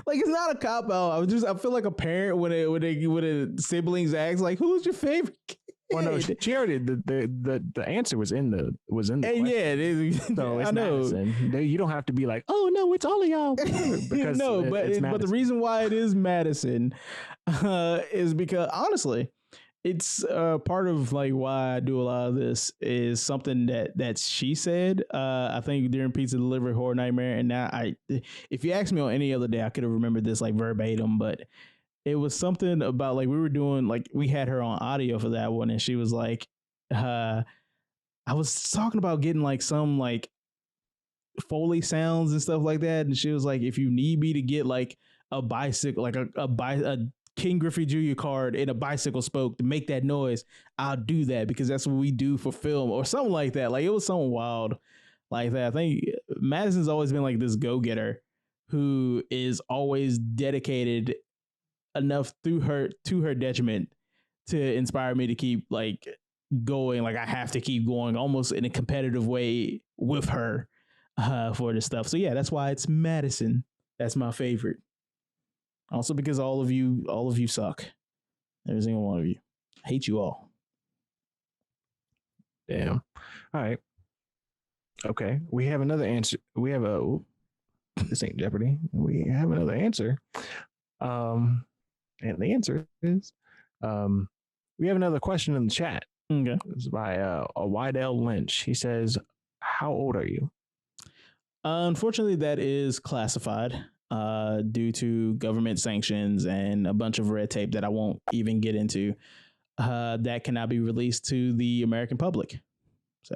like it's not a cop out. I feel like a parent when a siblings ask like, "Who's your favorite kid?" Well, no, she already the answer was in the question. Yeah, it is. So it's I know. Madison. You don't have to be like, "Oh no, it's all of y'all." Because no, but the reason why it is Madison is because honestly, it's part of like why I do a lot of this is something that she said. I think during Pizza Delivery Horror Nightmare, and now if you asked me on any other day, I could have remembered this like verbatim, but it was something about like we were doing like we had her on audio for that one, and she was like, I was talking about getting like some like Foley sounds and stuff like that, and she was like, if you need me to get like a bicycle, like a King Griffey Jr. card in a bicycle spoke to make that noise, I'll do that because that's what we do for film or something like that. Like it was something wild like that. I think Madison's always been like this go-getter who is always dedicated enough to her detriment to inspire me to keep like going. Like I have to keep going almost in a competitive way with her for this stuff. So yeah, that's why it's Madison. That's my favorite. Also because all of you suck. Every single one of you. I hate you all. Damn. All right. Okay. We have another answer. We have this ain't Jeopardy. We have another answer. And the answer is we have another question in the chat. Okay. It's by a Wydell Lynch. He says, how old are you? Unfortunately, that is classified due to government sanctions and a bunch of red tape that I won't even get into. That cannot be released to the American public. So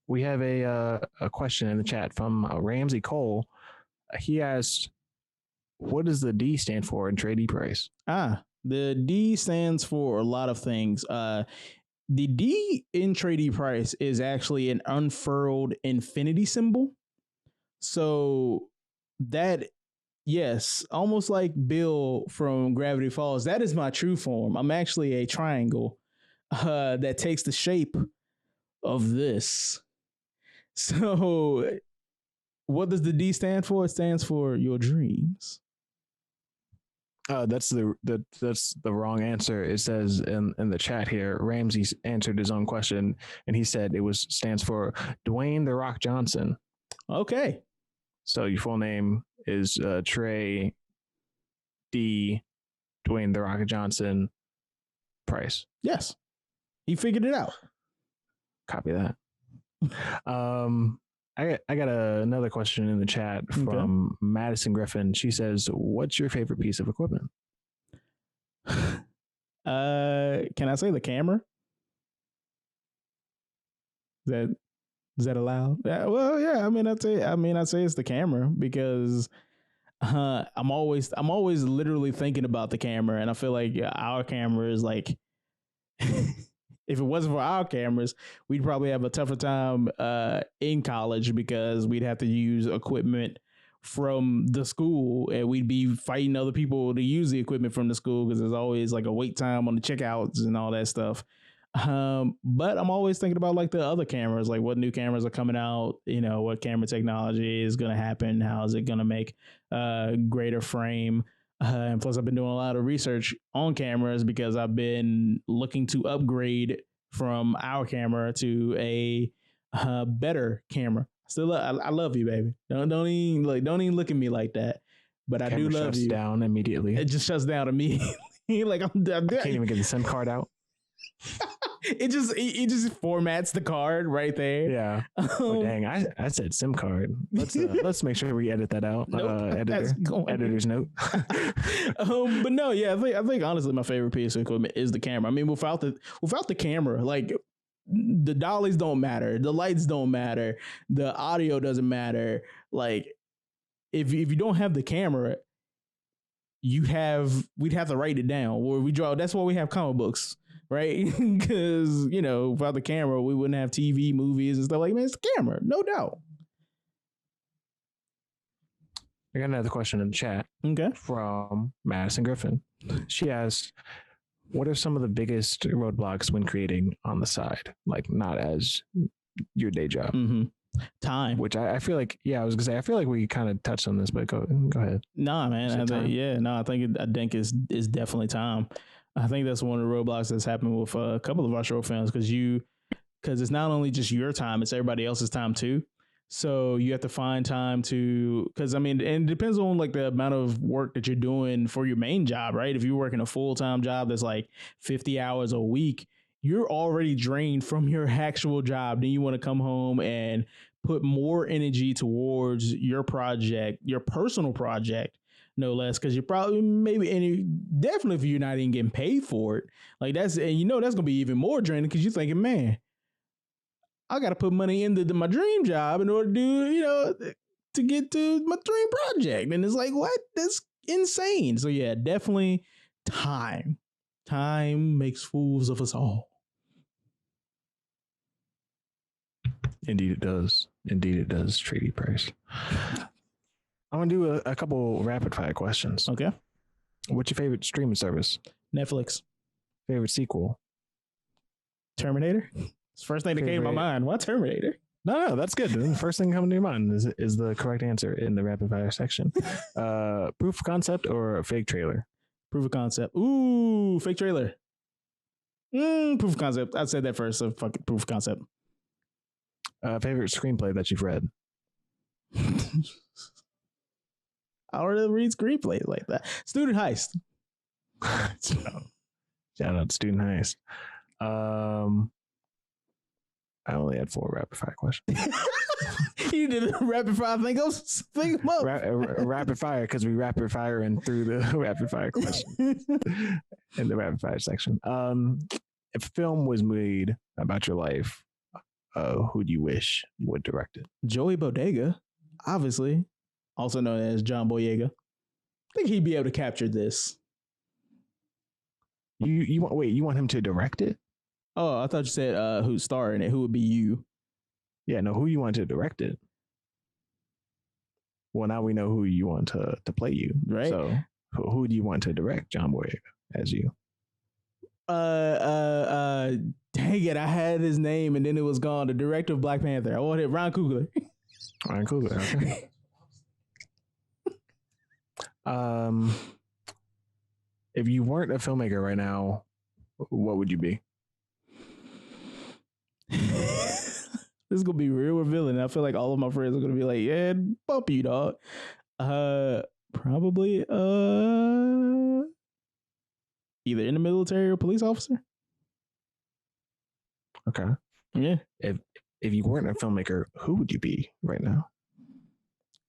we have a question in the chat from Ramsey Cole. He asked, what does the D stand for in Trae D Price? The D stands for a lot of things. The D in Trae D Price is actually an unfurled infinity symbol. So that, yes, almost like Bill from Gravity Falls, that is my true form. I'm actually a triangle that takes the shape of this. So what does the D stand for? It stands for your dreams. That's the wrong answer. It says in the chat here, Ramsey answered his own question, and he said it stands for Dwayne The Rock Johnson. Okay. So your full name is Trae D Dwayne The Rock Johnson Price. Yes. He figured it out. Copy that. I got another question in the chat from Madison Griffin. She says, what's your favorite piece of equipment? Can I say the camera? Is that allowed? Well, yeah. I'd say it's the camera because I'm always literally thinking about the camera, and I feel like our camera is like if it wasn't for our cameras, we'd probably have a tougher time in college because we'd have to use equipment from the school, and we'd be fighting other people to use the equipment from the school because there's always like a wait time on the checkouts and all that stuff. But I'm always thinking about like the other cameras, like what new cameras are coming out, what camera technology is going to happen. How is it going to make greater frame? And plus I've been doing a lot of research on cameras because I've been looking to upgrade from our camera to a better camera. Still, I love you, baby. Don't even look at me like that. But I do love shuts you. Down immediately. It just shuts down immediately. Like I can't even get the SIM card out. It just formats the card right there. Yeah. Dang, I said SIM card. Let's make sure we edit that out. Nope, editor's note. But no, yeah, I think honestly my favorite piece of equipment is the camera. I mean, without the camera, like the dollies don't matter, the lights don't matter, the audio doesn't matter. Like if you don't have the camera, we'd have to write it down or we draw. That's why we have comic books. Right? Because, without the camera, we wouldn't have TV, movies, and stuff like that. It's the camera, no doubt. I got another question in the chat. Okay. From Madison Griffin. She asked, what are some of the biggest roadblocks when creating on the side? Like, not as your day job. Mm-hmm. Time. Which I feel like, I was going to say, I feel like we kind of touched on this, but go ahead. Nah, man. I think it's definitely time. I think that's one of the roadblocks that's happened with a couple of our short films because it's not only just your time, it's everybody else's time too. So you have to find time to, because I mean, and it depends on like the amount of work that you're doing for your main job, right? If you're working a full-time job that's like 50 hours a week, you're already drained from your actual job. Then you want to come home and put more energy towards your project, your personal project, no less, because you're probably maybe, and definitely if you're not even getting paid for it, like that's, and you know that's gonna be even more draining because you're thinking, man, I got to put money into my dream job in order to do, you know, to get to my dream project. And it's like, what? That's insane. So yeah, definitely time. Time makes fools of us all. Indeed, it does. Indeed, it does. Trae D Price. I want to do a couple rapid fire questions. Okay. What's your favorite streaming service? Netflix. Favorite sequel? Terminator. It's the first thing that came to my mind. Why Terminator? No, that's good. The first thing coming to your mind is the correct answer in the rapid fire section. Proof of concept or a fake trailer? Proof of concept. Ooh, fake trailer. Proof of concept. I said that first. So fucking proof of concept. Favorite screenplay that you've read? I don't really read screenplays like that. Student Heist. Shout out to Student Heist. I only had 4 rapid fire questions. You did a rapid fire think them up. Rapid fire because we rapid firing through the rapid fire question in the rapid fire section. If a film was made about your life, who do you wish would direct it? Joey Bodega, obviously, also known as John Boyega. I think he'd be able to capture this. You want him to direct it? Oh, I thought you said who'd star in it. Who would be you? Yeah, no, who you want to direct it? Well, now we know who you want to play you, right? So, who do you want to direct John Boyega as you? Dang it, I had his name and then it was gone. The director of Black Panther. I wanted Ryan Coogler. Ryan Coogler. Okay. If you weren't a filmmaker right now, what would you be? This is gonna be real revealing. I feel like all of my friends are gonna be like, "Yeah, bump you, dog." Probably either in the military or police officer. Okay. Yeah. If you weren't a filmmaker, who would you be right now?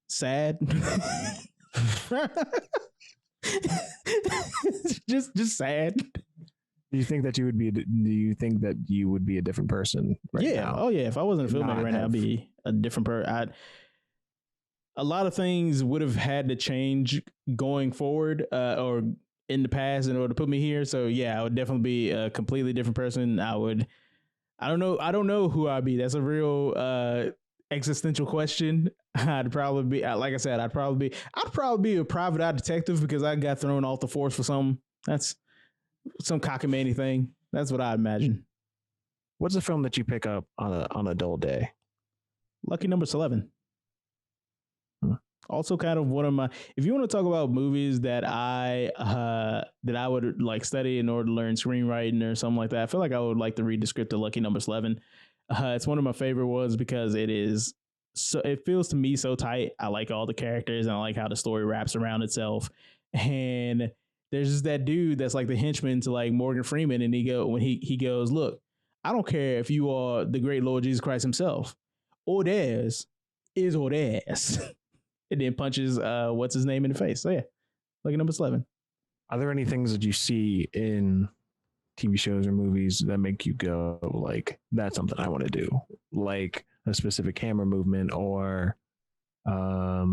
Sad. just sad. Do you think that you would be? Do you think that you would be a different person right now? Oh yeah. If I wasn't a filmmaker right now, I'd be a different person. A lot of things would have had to change going forward, or in the past, in order to put me here. So yeah, I would definitely be a completely different person. I don't know who I'd be. That's a real existential question. I'd probably be, like I said, I'd probably be a private eye detective because I got thrown off the force for something. That's some cockamamie thing. That's what I imagine. What's a film that you pick up on a dull day? Lucky Number 11. Also kind of one of my, if you want to talk about movies that I would like study in order to learn screenwriting or something like that, I feel like I would like to read the script of Lucky Number 11. It's one of my favorite ones because it feels to me so tight. I like all the characters and I like how the story wraps around itself. And there's just that dude that's like the henchman to like Morgan Freeman, and he goes, "Look, I don't care if you are the great Lord Jesus Christ himself. Ordez is Ordez." And then punches what's his name in the face. So yeah, Lucky Number 11. Are there any things that you see in TV shows or movies that make you go like, that's something I want to do? Like a specific camera movement or a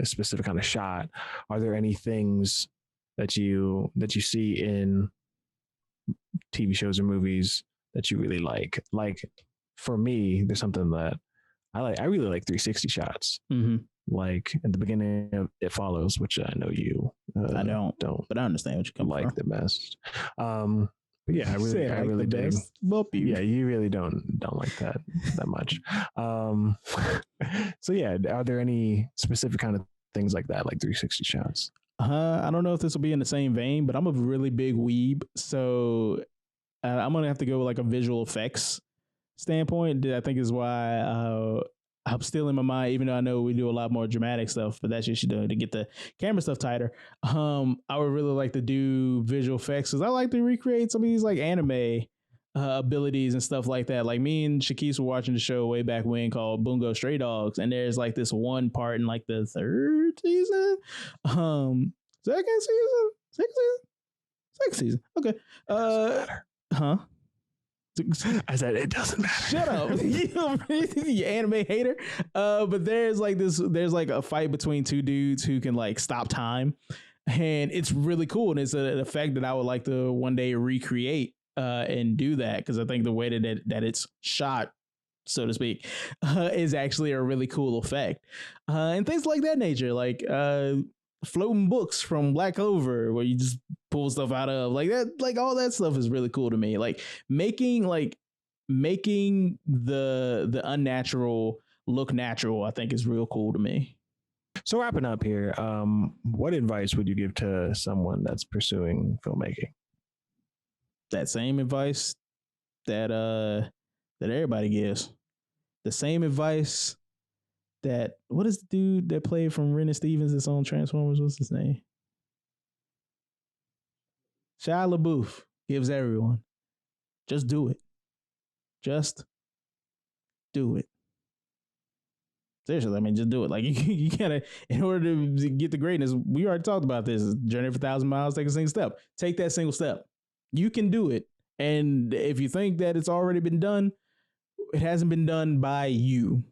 specific kind of shot. Are there any things that you see in TV shows or movies that you really like? Like for me, there's something that I like. I really like 360 shots. Mm-hmm. Like at the beginning of It Follows, which I know you I don't, but I understand what you come like from. the best. But yeah, I really do. Yeah, you really don't like that much. So yeah, are there any specific kind of things like that, like 360 shots? I don't know if this will be in the same vein, but I'm a really big weeb, so I'm gonna have to go with like a visual effects standpoint. I think is why I'm still in my mind, even though I know we do a lot more dramatic stuff, but that's just to get the camera stuff tighter. I would really like to do visual effects because I like to recreate some of these like anime abilities and stuff like that. Like me and Shakis were watching the show way back when called Bungo Stray Dogs, and there's like this one part in like the third season, second season, sixth season. Okay, huh? I said it doesn't matter. Shut up, you anime hater. But there's like a fight between two dudes who can like stop time, and it's really cool. And it's an effect that I would like to one day recreate and do that because I think the way that it's shot, so to speak, is actually a really cool effect. And things like that nature, like floating books from Black Clover, where you just pull stuff out of like that, like all that stuff is really cool to me. Like making the unnatural look natural, I think is real cool to me. So wrapping up here, what advice would you give to someone that's pursuing filmmaking? That same advice that everybody gives. The same advice that, what is the dude that played from Ren and Stevens that's on Transformers? What's his name? Shia LaBeouf gives everyone. Just do it. Just do it. Seriously, I mean, just do it. Like you gotta, in order to get the greatness, we already talked about this. Journey for 1,000 miles, take a single step. Take that single step. You can do it. And if you think that it's already been done, it hasn't been done by you.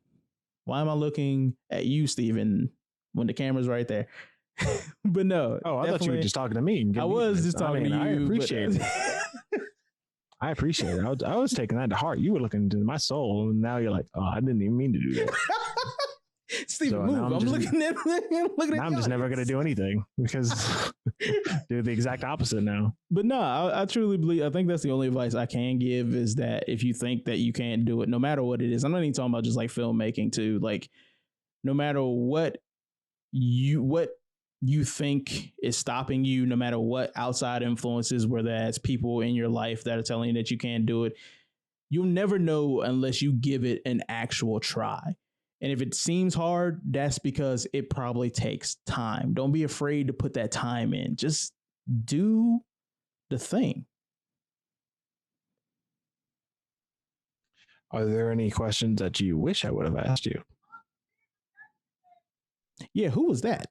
Why am I looking at you, Steven, when the camera's right there? But no. Oh, I thought you were just talking to me. I was just talking to you. I appreciate it. I appreciate it. I was taking that to heart. You were looking into my soul, and now you're like, oh, I didn't even mean to do that. Steven, move. I'm looking at now I'm just never going to do anything because do the exact opposite now. But no, I truly believe, I think that's the only advice I can give is that if you think that you can't do it, no matter what it is, I'm not even talking about just like filmmaking too, like no matter what you think is stopping you, no matter what outside influences, whether that's people in your life that are telling you that you can't do it, you'll never know unless you give it an actual try. And if it seems hard, that's because it probably takes time. Don't be afraid to put that time in. Just do the thing. Are there any questions that you wish I would have asked you? Yeah, who was that?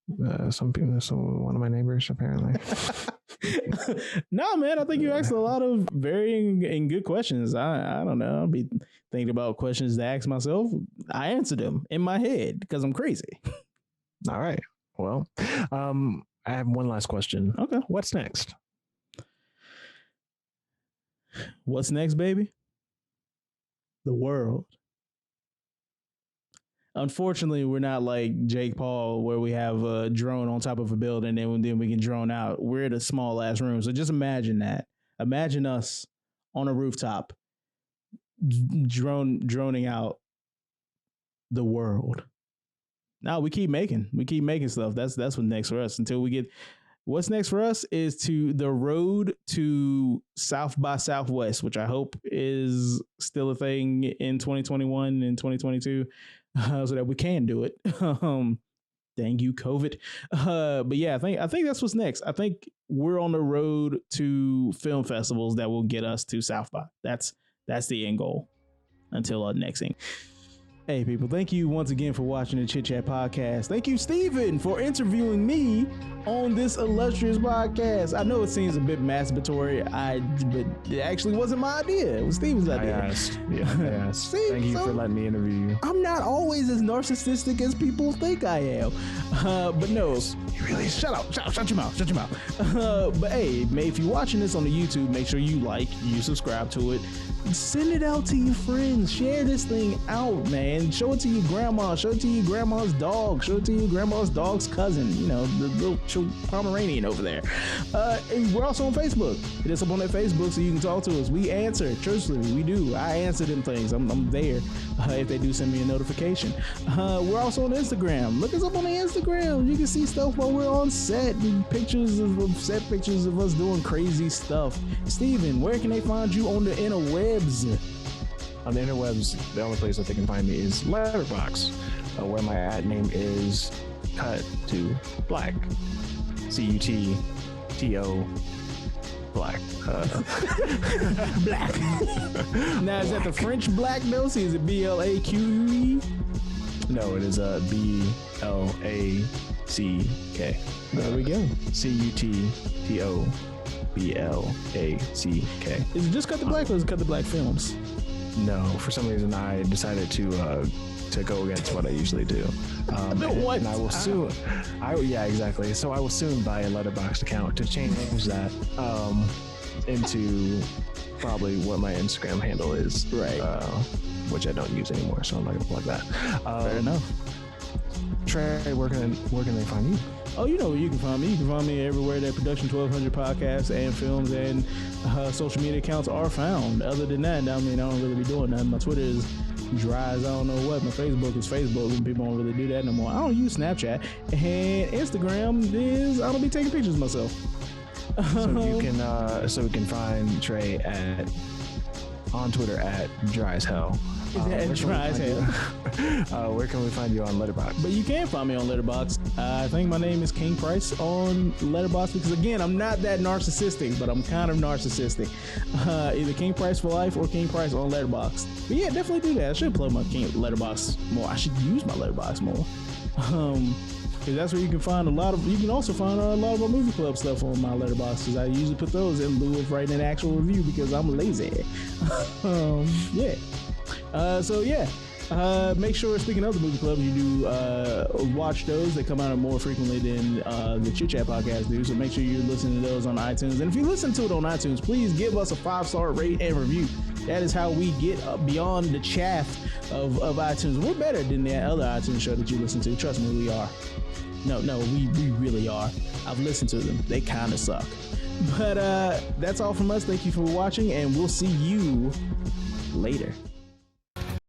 One of my neighbors, apparently. No, man, I think you asked a lot of varying and good questions. I don't know. I'll be thinking about questions to ask myself. I answered them in my head because I'm crazy. All right. Well, I have one last question. Okay. What's next? What's next, baby? The world. Unfortunately, we're not like Jake Paul where we have a drone on top of a building and then we can drone out. We're in a small ass room. So just imagine that. Imagine us on a rooftop droning out the world. Now we keep making stuff. That's what's next for us until we get. What's next for us is to the road to South by Southwest, which I hope is still a thing in 2021 and 2022. So that we can do it. Dang you, COVID. But yeah, I think that's what's next. I think we're on the road to film festivals that will get us to South by. That's the end goal until our next thing. Hey people, thank you once again for watching the Chit Chat podcast. Thank you, Steven, for interviewing me on this illustrious podcast. I know it seems a bit masturbatory, but it actually wasn't my idea. It was Steven's idea. I asked. See, thank you for letting me interview you. I'm not always as narcissistic as people think I am. But no, you really shut your mouth. But hey, if you're watching this on the YouTube, make sure you subscribe to it. Send it out to your friends. Share this thing out, man. Show it to your grandma. Show it to your grandma's dog. Show it to your grandma's dog's cousin. You know, the little Pomeranian over there. And we're also on Facebook. Hit us up on that Facebook so you can talk to us. We answer. Truthfully, we do. I answer them things. I'm there if they do send me a notification. We're also on Instagram. Look us up on the Instagram. You can see stuff while we're on set and pictures of us doing crazy stuff. Steven, where can they find you on the interwebs? on the interwebs, the only place that they can find me is Letterboxd, where my ad name is Cut to Black. CUTTO Black. Black. Now, is that the French black though? See, is it BLAQE? No, it is BLACK. There we go. CUTTO BLACK. Is it just Cut the Black or is it Cut the Black Films? No, for some reason I decided to go against what I usually do. What? And I will soon. Yeah, exactly. So I will soon buy a Letterboxd account to change that into probably what my Instagram handle is. Right. Which I don't use anymore, so I'm not gonna plug that. Fair enough. Trey, where can they find you? Oh, you know where you can find me. You can find me everywhere that Production 1200 podcasts and films and social media accounts are found. Other than that, I mean, I don't really be doing that. My Twitter is dry as I don't know what. My Facebook is Facebook, and people don't really do that no more. I don't use Snapchat. And Instagram is, I don't be taking pictures of myself. So you can, so we can find Trey on Twitter at dry as hell. Dry as hell. Where can we find you on Letterboxd? But you can find me on Letterboxd. I think my name is King Price on Letterboxd because, again, I'm not that narcissistic, but I'm kind of narcissistic. Either King Price for life or King Price on Letterboxd. But yeah, definitely do that. I should plug my Letterboxd more. I should use my Letterboxd more. Because that's where you can find you can also find a lot of our movie club stuff on my Letterboxd, because I usually put those in lieu of writing an actual review because I'm lazy. Yeah. Make sure, speaking of the movie clubs, you do watch those. They come out more frequently than the Chit Chat podcast do, so make sure you're listening to those on iTunes. And if you listen to it on iTunes, please give us a 5-star rate and review. That is how we get beyond the chaff of iTunes. We're better than the other iTunes show that you listen to. Trust me, we are. No, we really are. I've listened to them. They kind of suck. But that's all from us. Thank you for watching, and we'll see you later.